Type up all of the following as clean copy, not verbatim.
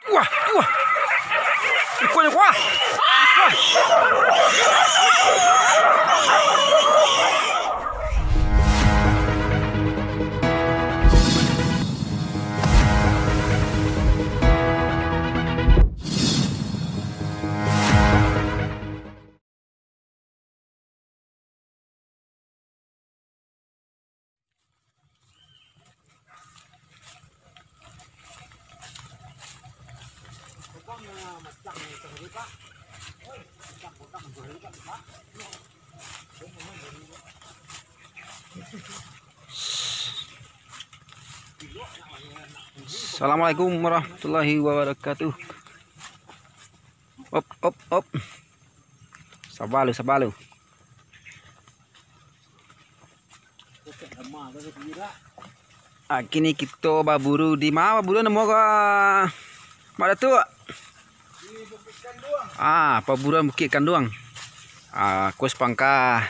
Wah, wah. Ikutnya wah. Wah. Assalamualaikum warahmatullahi wabarakatuh. Op. Sabalu. Kini kita baburu di mana? Baburu nemu ke mana tu? Paburuan Bukit Kanduang. Aku sepangka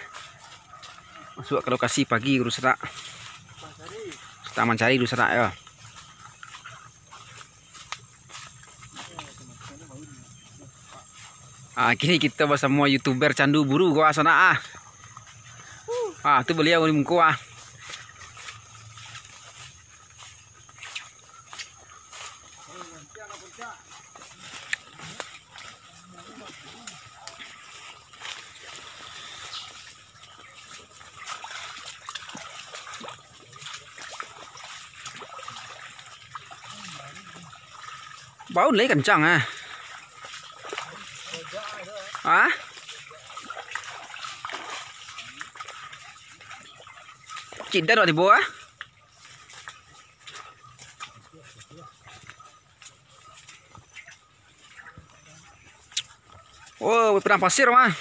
masuk ke lokasi pagi rusak. Kita mencari rusak ya. Kini kita bersama YouTuber Candu Buru gua sana tu beliau di muka bau lấy kencang Cinta di bawah. Oh, perang pasir mah.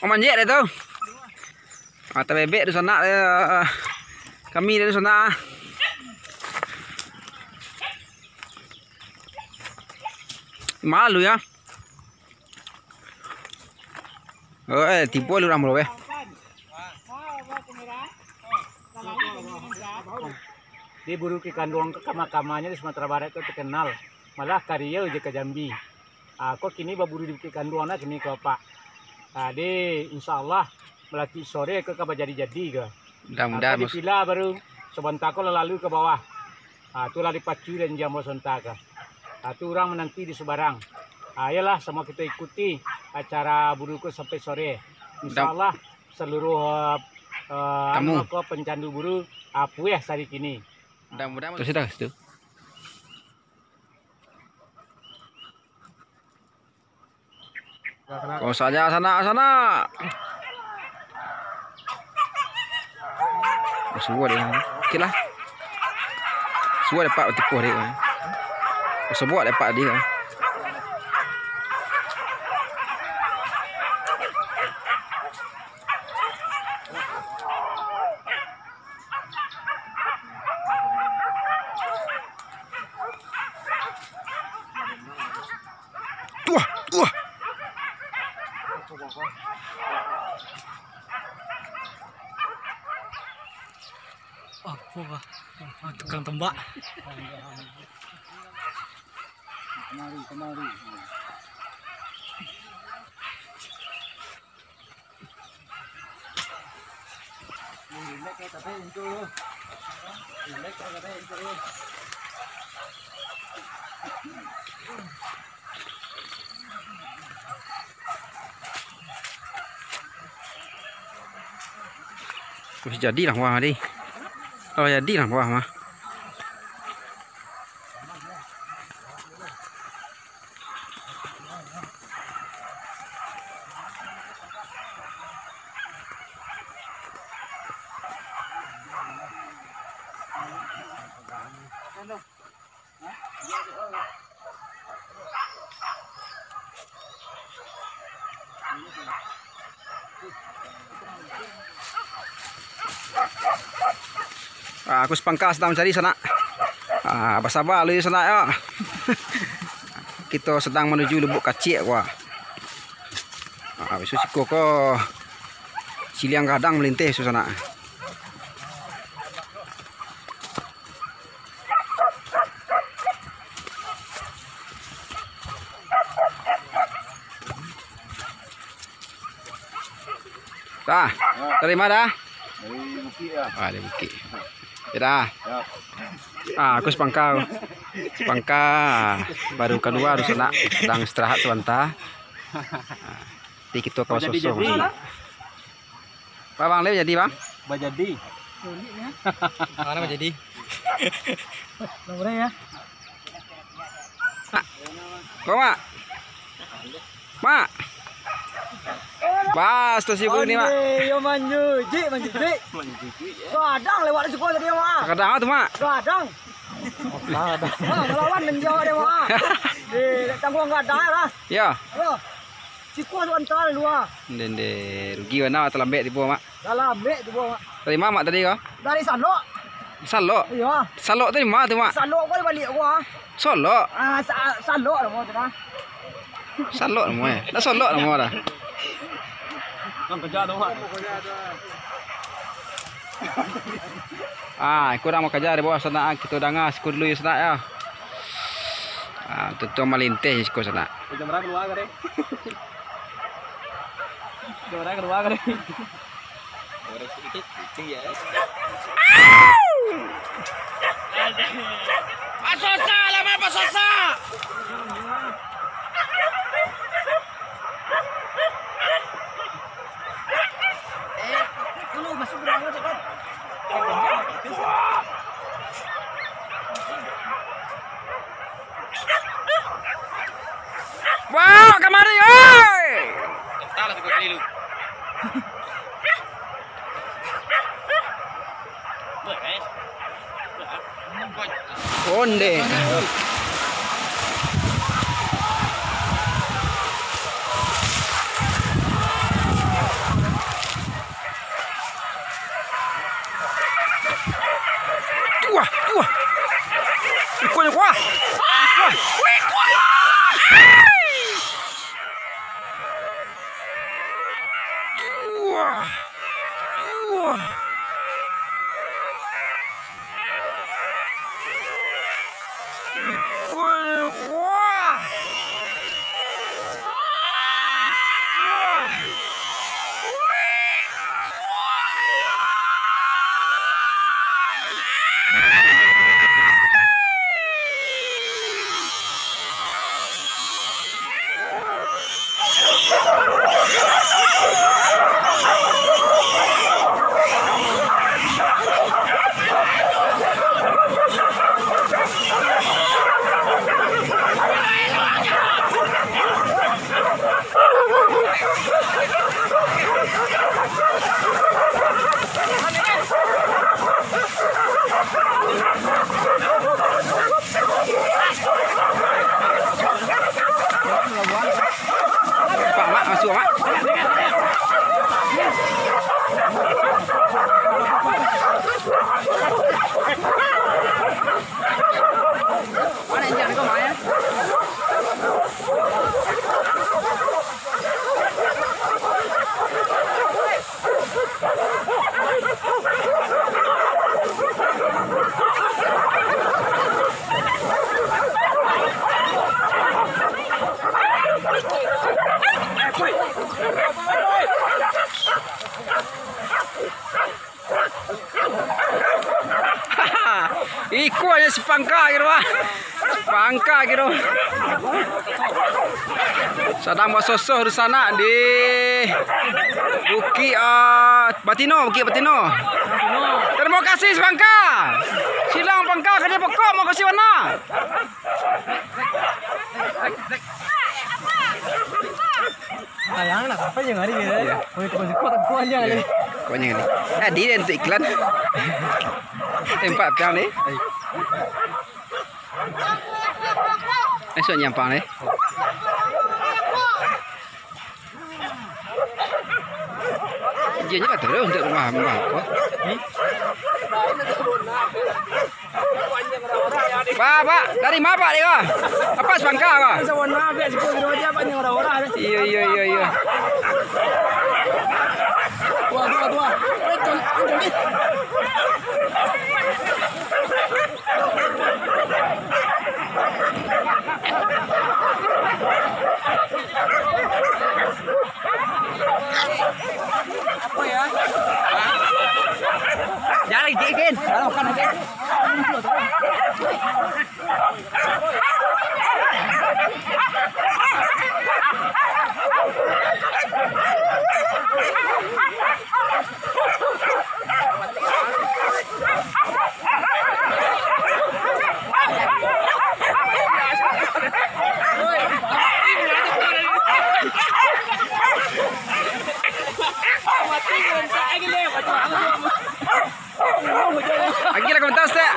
Manjek deh tuh. Mata bebek di sana, kami dari sana. Malu ya. Tipu lu ram loh Di Bukit Kanduang kamar-kamarnya di Sumatera Barat itu terkenal. Malah karya je ke Jambi. Kok kini baburu di Bukit Kanduang kini ke Pak. Di insya Allah melati sore ke jadi-jadi ke. Mudah-mudahan di villa baru sebentar kok lalu ke bawah. Itulah di Pacu dan Jambu Sontaka. Itu orang menanti di Sebarang. Ayolah semua kita ikuti acara buruku sampai sore. Insya Allah seluruh pencandu buru puas hari kini. Mudah-mudahan sudah situ. Kau saja sana. Semua deh. Okey lah. Semua dapat tipu dia. Semua dapat dia. Tuah. Tukang tembak. Kemari. Jadilah wah ni. Oh jadilah wah mah. Aku sepangkas sedang mencari sana. Sabar lu sana ya. Kita sedang menuju Lubuk Kacik wah. Isu siko ko siliang kadang melintih susana. Dah, dari mana? Dari Bukit ya. Ah, dari Bukit. Ya dah. Aku sepangka baru kedua harus nak sedang istirahat sebentar. Nanti kita kau sosok. Bang Leo jadi bang? Bajadi. Mana mau jadi? Nomornya ya. Kau mak? Mak? Bas, tu si ini mak. Yo manju, manju. Kadang lewat sekolah tadi mak. Kadang tu mak. Kadang. Melawan dan jauh dia mak. Di tanggung kadang lah. Ya. Yo. Sekolah sebentar luar. Dende rugi mana terlambat di bawah mak. Dalam mek tu mak. Dari mana mak tadi kau? Dari Salok. Salok. Iya. Salok tadi mana tu mak? Salok kau balik gua. Solok. Salok lah tu dah. Salok nama eh. Dah solok nama dah. Kan kerja tu mak. Kurang mau kerja di bawah sana kita dengar sikut dulu ya sana ya. Tentu melintih sikut sana. Jam berapa keluar kare? Jam berapa keluar kare? Orang sedikit ya. Pasosa lama pasosa. Dulu masuk berapa cepat? Wow, kamari oi. Salah tu kali lu. Onde. Wah. Ikut kuah. Pak mak masuk mak. Mana yang kau mak ya? Iku aja sepangka gitu pak. Sepangka gitu. Sedang bersosoh di sana di Bukit Batino. Terima kasih sepangka. Silang pangka kerja pokok mau kasih warna. Sayang nak apa yang hari ni? Oh itu masih kuat aja kali. Kuatnya ni. Dia untuk iklan. Tempat piang ni. Esok nyampang ni. Dia ni kata untuk rumah apa? Pak, dari mana Pak dia? Apa sepangka kah? Warna biar sikit dia banyak orang-orang. Iya. Apa ya? Jangan gigiin. Kalau makan aja. Aquí la komentar usted.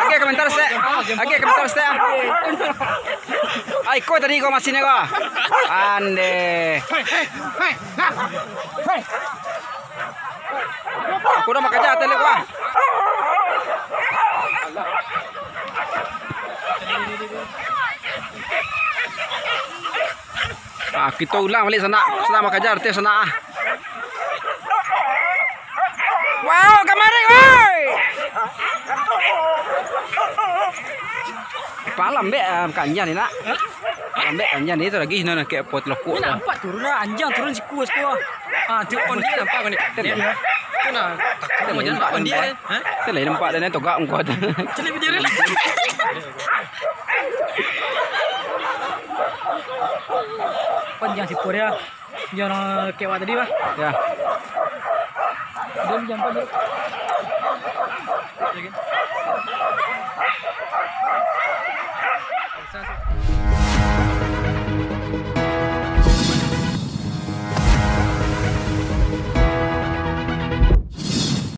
Aquí komentar usted. Aquí komentar usted. Ay, kau tadi kau masih nego. Ande. Aku udah makan aja tadi gua. Kita ulang balik sana. Sana makan aja artis sana. Wow, kamari, woi. Palam be kanjan ni nak. Palam be kanjan ni tu lagi hina nak kayak pot lokok. Ni nampak turun lah anjang turun si kuas kuah. Tengok on dia nampak kan ni. Tu nak takut macam nampak on dia kan. Tu lain nampak dan togak engkau tu. Celip dia lah. Panjang si pur ya. Jangan kewat tadi bah. Ya. Dia jangan pada. Ya kan?